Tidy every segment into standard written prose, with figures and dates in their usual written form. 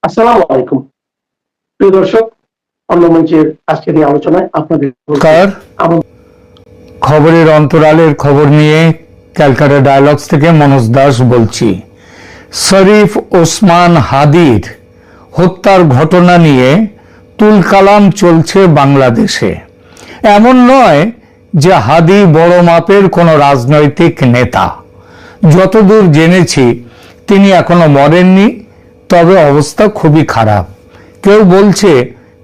আসসালামু আলাইকুম প্রিয় দর্শক, অন্য মঞ্চের আজকের এই আলোচনায় আপনাদের খবরের অন্তরালের খবর নিয়ে ক্যালকাটা ডায়ালগস থেকে মনোজ দাস বলছি। শরীফ ওসমান হাদির হত্যার ঘটনা নিয়ে তুলকালাম চলছে বাংলাদেশে। এমন নয় যে হাদি বড় মাপের কোনো রাজনৈতিক নেতা। যতদূর জেনেছি তিনি এখনো মরেননি, তবে অবস্থা খুবই খারাপ। কেউ বলছে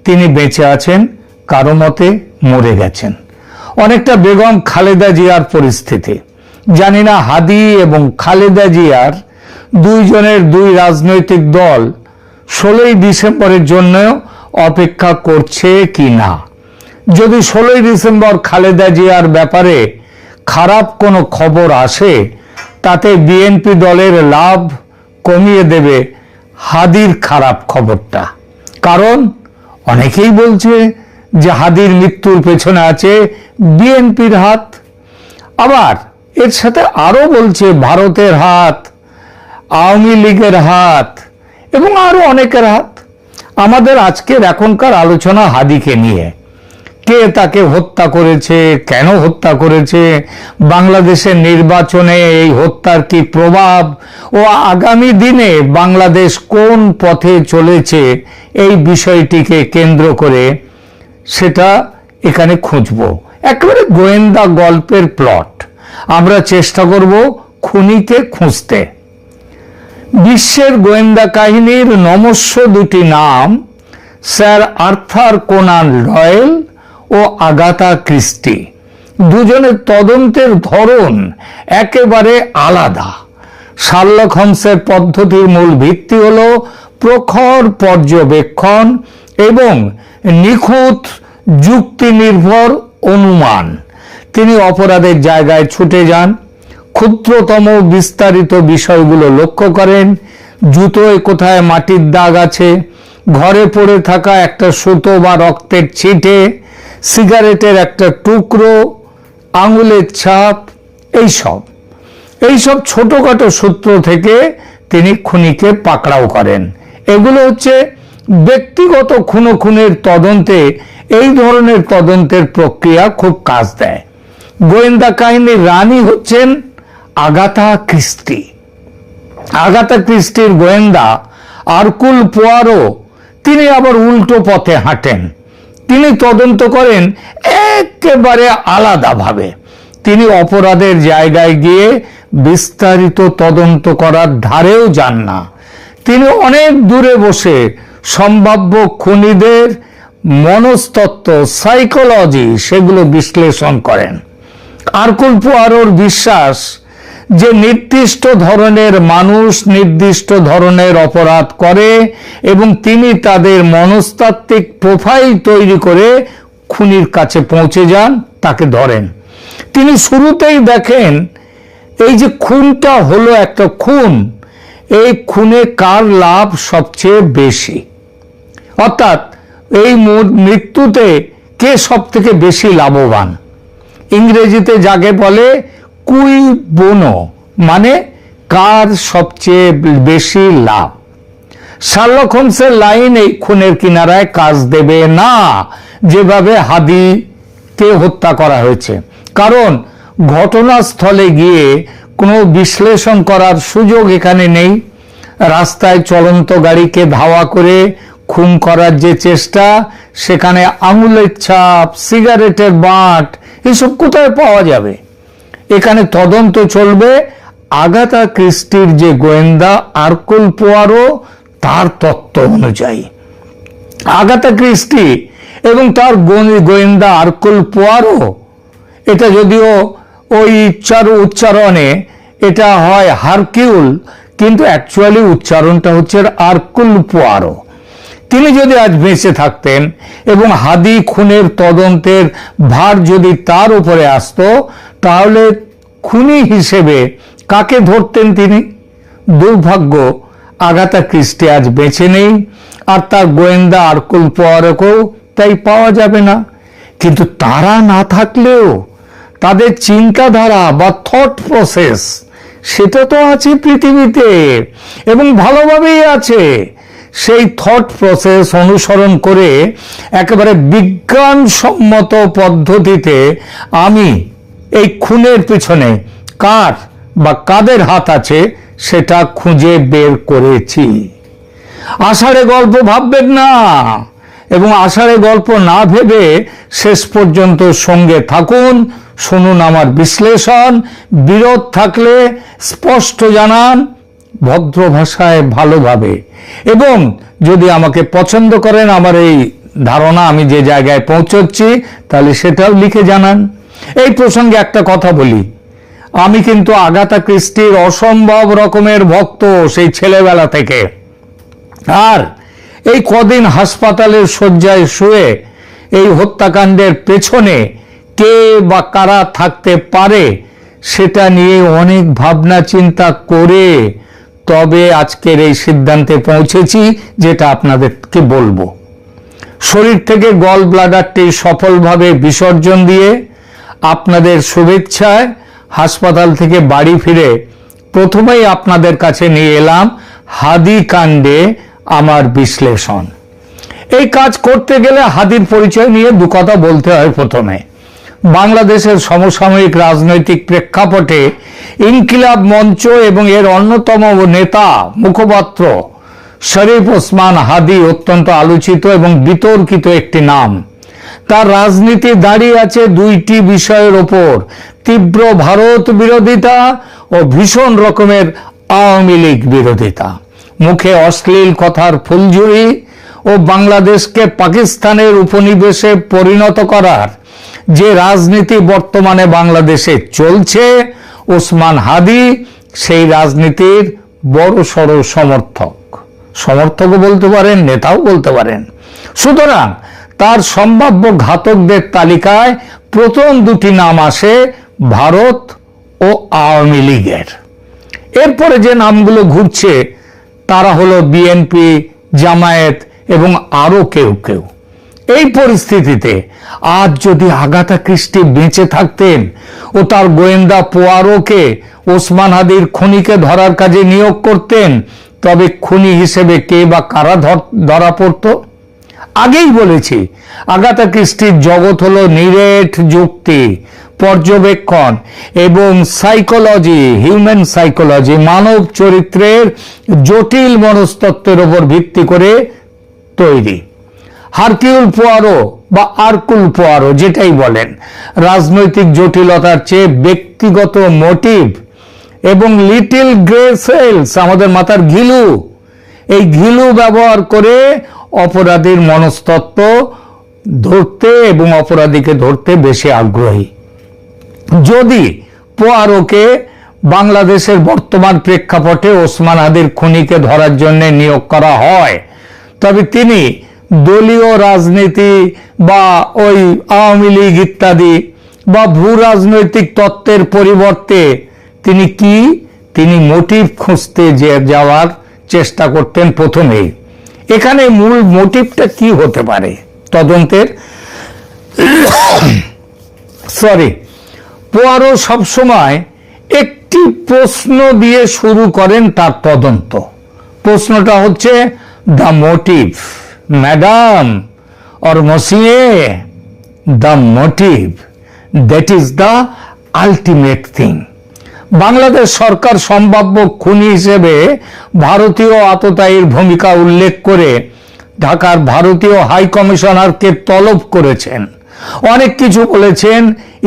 তিনি বেঁচে আছেন, কারো মতে মরে গেছেন। অনেকটা বেগম খালেদা জিয়ার পরিস্থিতি। জানি না হাদি এবং খালেদা জিয়ার দুইজনের দুই রাজনৈতিক দল 16ই ডিসেম্বরের জন্য অপেক্ষা করছে কি না। যদি 16ই ডিসেম্বর খালেদা জিয়ার ব্যাপারে খারাপ কোনো খবর আসে, তাতে বিএনপি দলের লাভ কমিয়ে দেবে হাদির খারাপ খবরটা। কারণ অনেকেই বলছে যে হাদির মৃত্যুর পেছনে আছে বিএনপির হাত। আবার এর সাথে আরো বলছে ভারতের হাত, আওয়ামী লীগের হাত এবং আরো অনেকের হাত। আমাদের আজকের এখনকার আলোচনা হাদিকে নিয়ে। কে তাকে হত্যা করেছে, কেন হত্যা করেছে, বাংলাদেশের নির্বাচনে এই হত্যার কি প্রভাব ও আগামী দিনে বাংলাদেশ কোন পথে চলেছে, এই বিষয়টিকে কেন্দ্র করে সেটা এখানে খুঁজব। একেবারে গোয়েন্দা গল্পের প্লট। আমরা চেষ্টা করব খুনিকে খুঁজতে। বিশ্বের গোয়েন্দা কাহিনীর নমস্য দুটি নাম স্যার আর্থার কোনান ডয়েল ও আগাথা ক্রিস্টি। দুজনের তদন্তের ধরন একেবারে আলাদা। শার্লক হোমসের পদ্ধতির মূল ভিত্তি হল প্রখর পর্যবেক্ষণ এবং নিখুঁত যুক্তি নির্ভর অনুমান। তিনি অপরাধের জায়গায় ছুটে যান, ক্ষুদ্রতম বিস্তারিত বিষয়গুলো লক্ষ্য করেন। জুতোয় কোথায় মাটির দাগ আছে, ঘরে পড়ে থাকা একটা সুতো বা রক্তের ছিটে, সিগারেটের একটা টুকরো, আঙুলের ছাপ, এইসব ছোটখাটো সূত্র থেকে তিনি খুনিকে পাকড়াও করেন। এগুলো হচ্ছে ব্যক্তিগত খুনের তদন্তে এই ধরনের তদন্তের প্রক্রিয়া খুব কাজ দেয়। গোয়েন্দা কাহিনীর রানী হচ্ছেন আগাথা ক্রিস্টি। আগাথা ক্রিস্টির গোয়েন্দা আরকুল পোয়ারো, তিনি আবার উল্টো পথে হাঁটেন। তিনি তদন্ত করেন একেবারে আলাদাভাবে। তিনি অপরাধের জায়গায় গিয়ে বিস্তারিত তদন্ত করার ধারেও যান না। তিনি অনেক দূরে বসে সম্ভাব্য খুনিদের মনস্তত্ত্ব, সাইকোলজি, সেগুলো বিশ্লেষণ করেন। আরকুল পোয়ারোর বিশ্বাস যে নির্দিষ্ট ধরনের মানুষ নির্দিষ্ট ধরনের অপরাধ করে এবং তিনি তাদের মনস্তাত্ত্বিক প্রোফাইল তৈরি করে খুনির কাছে পৌঁছে যান, তাকে ধরেন। তিনি শুরুতেই দেখেন এই যে খুনটা হলো একটা খুন, এই খুনে কার লাভ সবচেয়ে বেশি, অর্থাৎ এই মৃত্যুতে কে সব থেকে বেশি লাভবান। ইংরেজিতে যাকে বলে কুই বোনো, মানে কার সবচেয়ে বেশি লাভ। শার্লক হোমসের লাইন এই খুনের কিনারায় কাজ দেবে না যেভাবে হাদিকে হত্যা করা হয়েছে। কারণ ঘটনাস্থলে গিয়ে কোনো বিশ্লেষণ করার সুযোগ এখানে নেই। রাস্তায় চলন্ত গাড়িকে ধাওয়া করে খুন করার যে চেষ্টা, সেখানে আঙুলের ছাপ, সিগারেটের বাঁট, এসব কোথায় পাওয়া যাবে? এখানে তদন্ত চলবে আগাথা ক্রিস্টির যে গোয়েন্দা আরকুল পোয়ারো, তার তত্ত্ব অনুযায়ী। আগাথা ক্রিস্টি এবং তার গোয়েন্দা আরকুল পোয়ারো, এটা যদিও ওই উচ্চারণে এটা হয় হারকিউল, কিন্তু অ্যাকচুয়ালি উচ্চারণটা হচ্ছে আরকুল পোয়ারো। তিনি যদি আজ বেঁচে থাকতেন এবং হাদি খুনের তদন্তের ভার যদি তার উপরে আসতো, তাহলে খুনি হিসেবে কাকে ধরতেন তিনি? দুর্ভাগ্য, আগাথা ক্রিস্টি আজ বেঁচে নেই, আর তার গোয়েন্দা আরকুল পোয়ারোকেও তাই পাওয়া যাবে না। কিন্তু তারা না থাকলেও তাদের চিন্তাধারা বা থট প্রসেস, সেটা তো আছে পৃথিবীতে এবং ভালোভাবেই আছে। সেই থট প্রসেস অনুসরণ করে একেবারে বিজ্ঞানসম্মত পদ্ধতিতে আমি এই খুনের পিছনে কার বা কাদের হাত আছে সেটা খুঁজে বের করেছি। আষাঢ়ে গল্প ভাববেন না, এবং আষাঢ়ে গল্প না ভেবে শেষ পর্যন্ত সঙ্গে থাকুন, শুনুন আমার বিশ্লেষণ। বিরোধ থাকলে স্পষ্ট জানান, ভদ্র ভাষায় ভালোভাবে, এবং যদি আমাকে পছন্দ করেন, আমার এই ধারণা আমি যে জায়গায় পৌঁছচ্ছি, তাহলে সেটাও লিখে জানান। এই প্রসঙ্গে একটা কথা বলি, আমি কিন্তু আগাথা ক্রিস্টির অসম্ভব রকমের ভক্ত সেই ছেলেবেলা থেকে। আর এই কদিন হাসপাতালের শয্যায় শুয়ে এই হত্যাকাণ্ডের পেছনে কে বা কারা থাকতে পারে সেটা নিয়ে অনেক ভাবনা চিন্তা করে তবে আজকের এই সিদ্ধান্তে পৌঁছেছি, যেটা আপনাদেরকে বলবো। শরীর থেকে গল ব্লাডারটি সফলভাবে বিসর্জন দিয়ে আপনাদের শুভেচ্ছায় হাসপাতাল থেকে বাড়ি ফিরে প্রথমেই আপনাদের কাছে নিয়ে এলাম হাদি কাণ্ডে আমার বিশ্লেষণ। এই কাজ করতে গেলে হাদির পরিচয় নিয়ে দু কথা বলতে হয়। প্রথমে বাংলাদেশের সমসাময়িক রাজনৈতিক প্রেক্ষাপটে ইনকিলাব মঞ্চ এবং এর অন্যতম নেতা মুখপাত্র শরীফ ওসমান হাদি অত্যন্ত আলোচিত এবং বিতর্কিত একটি নাম। তার রাজনীতি দাঁড়িয়ে আছে দুইটি বিষয়ের ওপর, তীব্র ভারত বিরোধিতা ও ভীষণ রকমের আওয়ামী লীগ বিরোধিতা। মুখে অশ্লীল কথার ফুলঝুরি ও বাংলাদেশকে পাকিস্তানের উপনিবেশে পরিণত করার যে রাজনীতি বর্তমানে বাংলাদেশে চলছে, ওসমান হাদি সেই রাজনীতির বড়সড় সমর্থকও বলতে পারেন, নেতাও বলতে পারেন। সুতরাং তার সম্ভাব্য ঘাতকদের তালিকায় প্রথম দুটি নাম আসে ভারত ও আওয়ামী লীগের। এরপরে যে নামগুলো ঘুরছে তারা হলো বিএনপি, জামায়াত এবং আরো কেউ কেউ। এই পরিস্থিতিতে আজ যদি আগাথা ক্রিস্টি বেঁচে থাকতেন ও তার গোয়েন্দা পোয়ারোকে ওসমান হাদির খুনিকে ধরার কাজে নিয়োগ করতেন, তবে খুনি হিসেবে কে বা কারা ধরা পড়ত? আগেই বলেছি, আগাথা ক্রিস্টির জগৎ হলো নিরেট যুক্তি, পর্যবেক্ষণ এবং সাইকোলজি, হিউম্যান সাইকোলজি, মানব চরিত্রের জটিল মনস্তত্ত্বের উপর ভিত্তি করে তৈরি। হারকিউল পোয়ারো বা আরকুল পোয়ারো যেটাই বলেন, রাজনৈতিক জটিলতার চেয়ে ব্যক্তিগত মোটিভ এবং লিটিল গ্রে সেলস, আমাদের মাথার ঘিলু, এই ঘিলু ব্যবহার করে অপরাধীর মনস্তত্ত্ব ধরতে এবং অপরাধীকে ধরতে বেশি আগ্রহী। যদি পোয়ারোকে বাংলাদেশের বর্তমান প্রেক্ষাপটে ওসমান হাদির খুনিকে ধরার জন্য নিয়োগ করা হয়, তবে তিনি দলীয় রাজনীতি বা ওই আওয়ামী লীগ ইত্যাদি বা ভূ রাজনৈতিক তত্ত্বের পরিবর্তে তিনি মোটিভ খুঁজতে যাওয়ার চেষ্টা করতেন প্রথমেই। এখানে মূল মোটিভটা কি হতে পারে তদন্তের? পোয়ারো সবসময় একটি প্রশ্ন দিয়ে শুরু করেন তার তদন্ত। প্রশ্নটা হচ্ছে the motive, madam or monsieur, the motive, that is the ultimate thing. Bangladesh সরকার সম্ভাব্য খুনি হিসেবে ভারতীয় আততায়ীর ভূমিকা উল্লেখ করে ঢাকার ভারতীয় হাই কমিশনারকে তলব করেছেন, অনেক কিছু বলেছেন।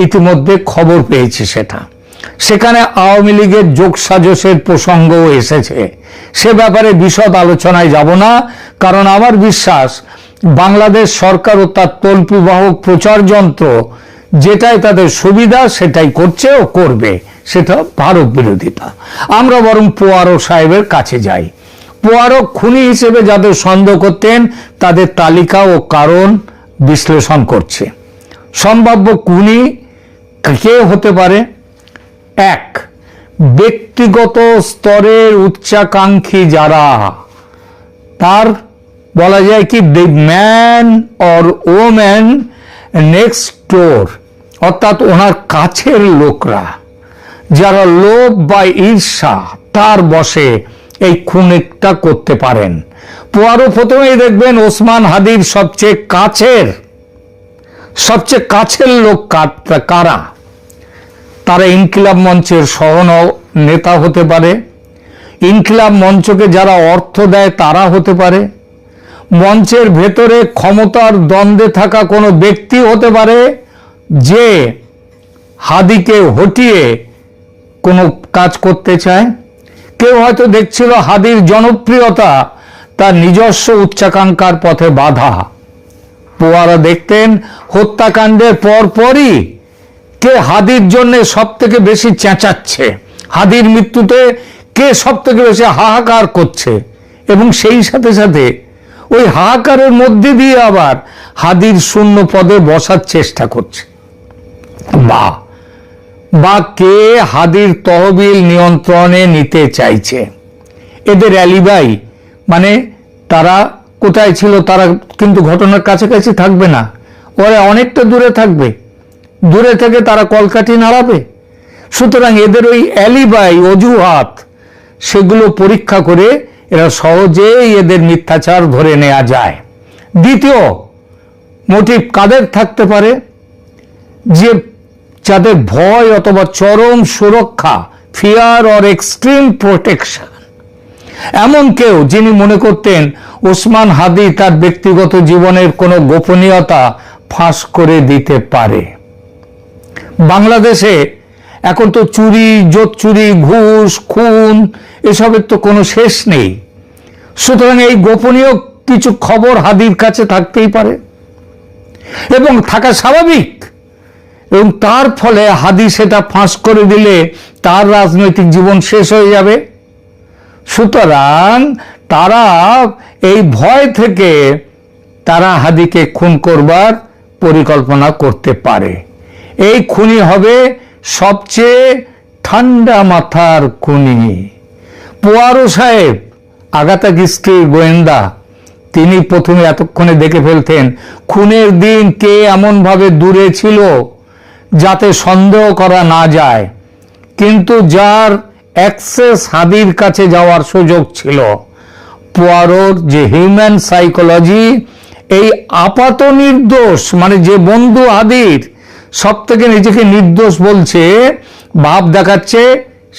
ইতিমধ্যে খবর পেয়েছি সেখানে আওয়ামী লীগের যোগসাজশের প্রসঙ্গও এসেছে। সে ব্যাপারে বিশদ আলোচনায় যাব না, কারণ আমার বিশ্বাস বাংলাদেশ সরকার ও তার তল্পিবাহক প্রচার যন্ত্র যেটাই তাদের সুবিধা সেটাই করছে ও করবে, সেটা ভারত বিরোধিতা। আমরা বরং পোয়ারো সাহেবের কাছে যাই। পোয়ারো খুনি হিসেবে যাদের সন্দেহ করতেন তাদের তালিকা ও কারণ বিশ্লেষণ করছে। সম্ভাব্য খুনি কে হতে পারে? এক, ব্যক্তিগত স্তরের উচ্চাকাঙ্ক্ষী যারা, তার বলা যায় কি the man or woman next ডোর, অর্থাৎ ওনার কাছের লোকরা যারা লোভ বা ঈর্ষা তার বশে এই খুনটা করতে পারেন। পোয়ারো প্রথমেই দেখবেন ওসমান হাদির সবচেয়ে কাছের লোক কারা। তারা ইনকিলাব মঞ্চের সহ নেতা হতে পারে, ইনকিলাব মঞ্চকে যারা অর্থ দেয় তারা হতে পারে, মঞ্চের ভেতরে ক্ষমতার দ্বন্দ্বে থাকা কোনো ব্যক্তি হতে পারে যে হাদিকে হটিয়ে কোনো কাজ করতে চায়। কেউ হয়তো দেখছিল হাদির জনপ্রিয়তা তার নিজস্ব উচ্চাকাঙ্ক্ষার পথে বাধা। পোয়ারো দেখতেন হত্যাকাণ্ডের পরপরই কে হাদির জন্য সব থেকে বেশি চেঁচাচ্ছে, হাদির মৃত্যুতে কে সব থেকে বেশি হাহাকার করছে, এবং সেই সাথে সাথে ওই হাহাকারের মধ্যে দিয়ে আবার হাদির শূন্য পদে বসার চেষ্টা করছে, বা কে হাদির তহবিল নিয়ন্ত্রণে নিতে চাইছে। এদের অ্যালিবাই মানে তারা কোথায় ছিল, তারা কিন্তু ঘটনার কাছাকাছি থাকবে না, ওরা অনেকটা দূরে থাকবে, দূরে থেকে তারা কলকাঠি নাড়াবে। সুতরাং এদের ওই অ্যালিবাই অজুহাত সেগুলো পরীক্ষা করে এরা সহজেই এদের মিথ্যাচার ধরে নেওয়া যায়। দ্বিতীয় মোটিভ কাদের থাকতে পারে, যে যাদের ভয় অথবা চরম সুরক্ষা, ফিয়ার অর এক্সট্রিম প্রোটেকশন, এমন কেউ যিনি মনে করতেন ওসমান হাদি তার ব্যক্তিগত জীবনের কোনো গোপনীয়তা ফাঁস করে দিতে পারে। বাংলাদেশে এখন তো চুরি, জোচ্চুরি, ঘুষ, খুন এসবের তো কোনো শেষ নেই। সুতরাং এই গোপনীয় কিছু খবর হাদির কাছে থাকতেই পারে এবং থাকা স্বাভাবিক, এবং তার ফলে হাদি সেটা ফাঁস করে দিলে তার রাজনৈতিক জীবন শেষ হয়ে যাবে। সুতরাং তারা এই ভয় থেকে তারা হাদিকে খুন করবার পরিকল্পনা করতে পারে। এই খুনি হবে সবচেয়ে ঠান্ডা মাথার খুনি। পোয়ারো সাহেব, আগাথা ক্রিস্টির গোয়েন্দা, তিনি প্রথমে এতক্ষণে দেখে ফেলতেন খুনের দিন কে এমনভাবে দূরে ছিল যাতে সন্দেহ করা না যায়, কিন্তু যার অ্যাক্সেস হাদির কাছে যাওয়ার সুযোগ ছিল। পোয়ারোর যে হিউম্যান সাইকোলজি, এই আপাত নির্দোষ মানে যে বন্ধু হাদির সব থেকে নিজেকে নির্দোষ বলছে, ভাব দেখাচ্ছে,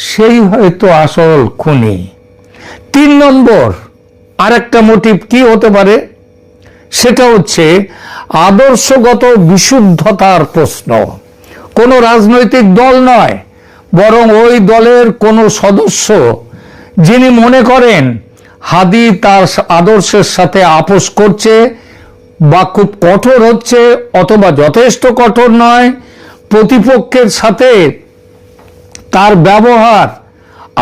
সেই হয়তো আসল খুনি। 3 নম্বর আরেকটা মোটিভ কি হতে পারে, সেটা হচ্ছে আদর্শগত বিশুদ্ধতার প্রশ্ন। কোনো রাজনৈতিক দল নয়, বরং ওই দলের কোনো সদস্য যিনি মনে করেন হাদি তার আদর্শের সাথে আপোষ করছে বা খুব কঠোর হচ্ছে অথবা যথেষ্ট কঠোর নয়, প্রতিপক্ষের সাথে তার ব্যবহার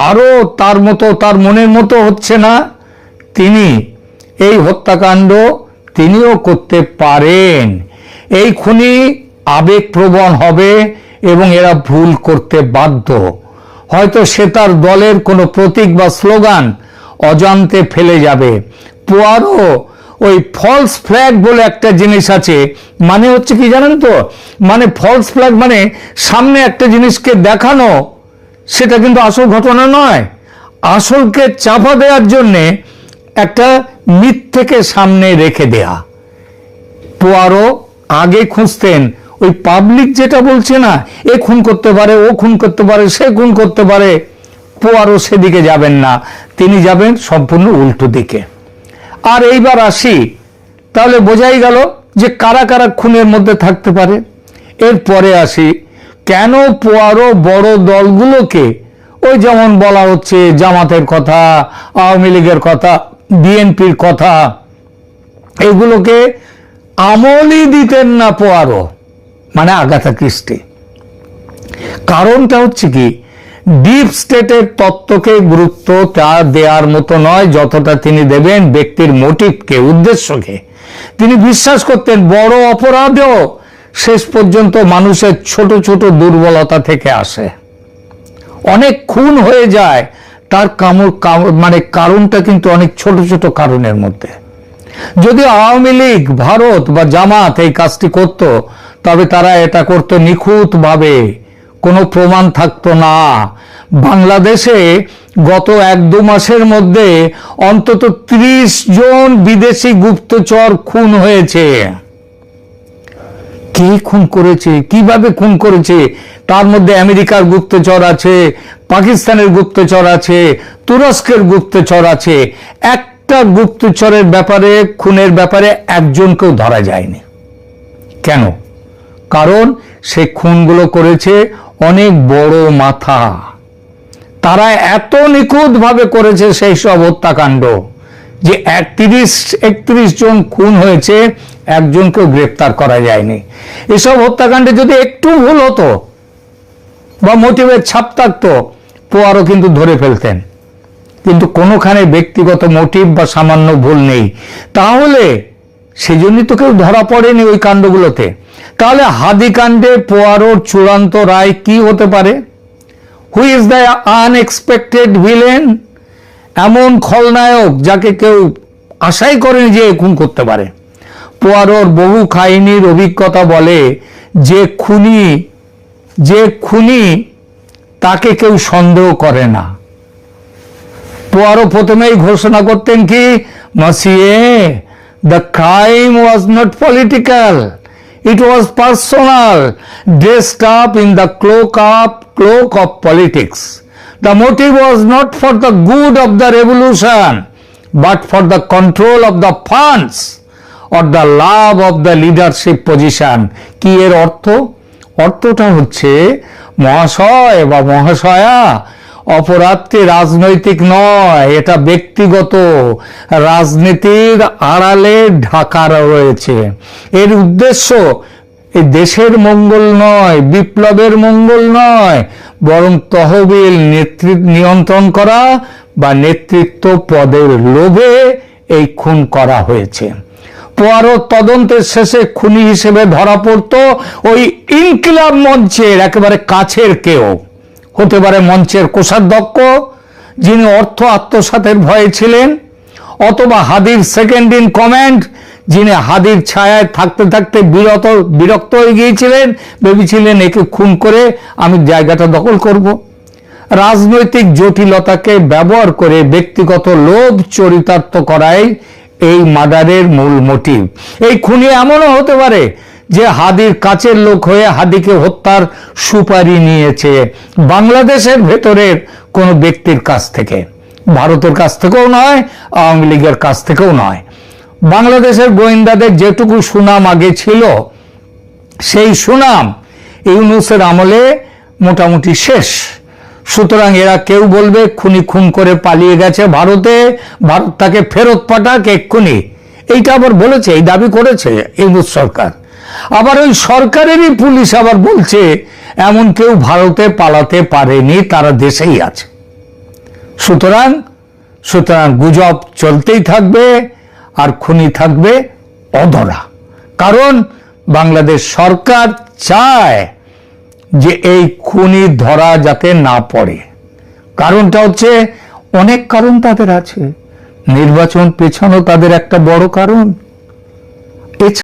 আরো তার মনের মতো হচ্ছে না, তিনি এই হত্যাকাণ্ড তিনিও করতে পারেন। এই খুনি আবেগপ্রবণ হবে এবং এরা ভুল করতে বাধ্য। হয়তো সে তার দলের কোনো প্রতীক বা স্লোগান অজান্তে ফেলে যাবে। পোয়ারো ওই ফলস ফ্ল্যাগ বলে একটা জিনিস আছে, মানে হচ্ছে কি জানেন তো, মানে ফলস ফ্ল্যাগ মানে সামনে একটা জিনিসকে দেখানো, সেটা কিন্তু আসল ঘটনা নয়, আসলকে চাপা দেওয়ার জন্যে একটা মিথ্যেকে সামনে রেখে দেয়া। পোয়ারো আগে খুঁজতেন ওই পাবলিক যেটা বলছে না, এ খুন করতে পারে, ও খুন করতে পারে, সে খুন করতে পারে, পোয়ারো সেদিকে যাবেন না, তিনি যাবেন সম্পূর্ণ উল্টো দিকে। আর এইবার আসি, তাহলে বোঝাই গেল যে কারা কারা খুনের মধ্যে থাকতে পারে। এরপরে আসি, কেন পোয়ারো বড় দলগুলোকে, ওই যেমন বলা হচ্ছে জামাতের কথা, আওয়ামী লীগের কথা, বিএনপির কথা, এগুলোকে আমলই দিতেন না পোয়ারো মানে আগাথা ক্রিস্টি। কারণটা হচ্ছে কি, ডিপ স্টেটের তত্ত্বকে গুরুত্ব তা দেওয়ার মতো নয় যতটা তিনি দেবেন ব্যক্তির মোটিভকে, উদ্দেশ্যকে। তিনি বিশ্বাস করতেন বড় অপরাধেও শেষ পর্যন্ত মানুষের ছোট ছোট দুর্বলতা থেকে আসে। অনেক খুন হয়ে যায় তার মানে কারণটা কিন্তু অনেক ছোট ছোট কারণের মধ্যে। যদি আওয়ামী লীগ, ভারত বা জামাত এই কাজটি করত, তবে তারা এটা করত নিখুঁত ভাবে, কোনো প্রমাণ থাকতো না। বাংলাদেশে গত 1-2 মাসের মধ্যে অন্তত 30 জন বিদেশি গুপ্তচর খুন হয়েছে। কে খুন করেছে, কিভাবে খুন করেছে? তার মধ্যে আমেরিকার গুপ্তচর আছে, পাকিস্তানের গুপ্তচর আছে, তুরস্কের গুপ্তচর আছে। একটা গুপ্তচরের ব্যাপারে, খুনের ব্যাপারে একজনকেও ধরা যায়নি। কেন? কারণ সে খুনগুলো করেছে অনেক বড় মাথা, তারা এত নিখুঁতভাবে করেছে সেই সব হত্যাকাণ্ড যে 31 জন খুন হয়েছে, একজনকেও গ্রেপ্তার করা যায়নি। এসব হত্যাকাণ্ডে যদি একটু ভুল হতো বা মোটিভের ছাপ থাকতো, পোয়ারো কিন্তু ধরে ফেলতেন। কিন্তু কোনোখানে ব্যক্তিগত মোটিভ বা সামান্য ভুল নেই, তাহলে সেজন্যই তো কেউ ধরা পড়েনি ওই কাণ্ডগুলোতে। তাহলে হাদি কাণ্ডে পোয়ারোর চূড়ান্ত রায় কি হতে পারে? Who is the unexpected villain? এমন খলনায়ক যাকে কেউ আশাই করেনি যে খুন করতে পারে। পোয়ারোর বহু কাহিনীর অভিজ্ঞতা বলে যে খুনি তাকে কেউ সন্দেহ করে না। পোয়ারো প্রথমেই ঘোষণা করতেন কি, মসিয়ে, the crime was not political, it was personal, dressed up in the cloak of politics. The motive was not for the good of the revolution, but for the control of the funds or the love of the leadership position. কি এর অর্থ? অর্থটা হচ্ছে, মহাশয় বা মহাশয়া, অপরাধটি রাজনৈতিক নয়, এটা ব্যক্তিগত। রাজনীতির আড়ালে ঢাকা রয়েছে। এর উদ্দেশ্য এই দেশের মঙ্গল নয়, বিপ্লবের মঙ্গল নয়, বরং তহবিল নিয়ন্ত্রণ করা বা নেতৃত্ব পদের লোভে এই খুন করা হয়েছে। পোয়ারো তদন্তের শেষে খুনি হিসেবে ধরা পড়তো ওই ইনকিলাব মঞ্চের একেবারে কাছের কেউ। হতে পারে মঞ্চের কোষাধ্যক্ষ, যিনি অর্থ আত্মসাতের ভয়ে ছিলেন, অথবা হাদির সেকেন্ড ইন কমান্ড, যিনি হাদির ছায়ায় থাকতে থাকতে বিরক্ত হয়ে গিয়েছিলেন, ভেবেছিলেন একে খুন করে আমি জায়গাটা দখল করব। রাজনৈতিক জটিলতাকে ব্যবহার করে ব্যক্তিগত লোভ চরিতার্থ করাই এই মার্ডারের মূল মোটিভ। এই খুনি এমনও হতে পারে যে হাদির কাছের লোক হয়ে হাদিকে হত্যার সুপারি নিয়েছে বাংলাদেশের ভেতরের কোনো ব্যক্তির কাছ থেকে, ভারতের কাছ থেকেও নয়, আওয়ামী লীগের কাছ থেকেও নয়। বাংলাদেশের গোয়েন্দাদের যেটুকু সুনাম আগে ছিল, সেই সুনাম ইউনূসের আমলে মোটামুটি শেষ। সুতরাং এরা কেউ বলবে খুনি খুন করে পালিয়ে গেছে ভারতে, ভারত তাকে ফেরত পাঠাক এক্ষুনি, এইটা আবার বলেছে, এই দাবি করেছে ইউনূস সরকার। আবার ওই সরকারেরই পুলিশ আবার বলছে এমন কেউ ভারতে পালাতে পারেনি, তারা দেশেই আছে। সুতরাং গুজব চলতেই থাকবে আর খুনি থাকবে অধরা। কারণ বাংলাদেশ সরকার চায় যে এই খুনি ধরা যাতে না পড়ে। কারণটা হচ্ছে, অনেক কারণ তাদের আছে, নির্বাচন পেছানো তাদের একটা বড় কারণ।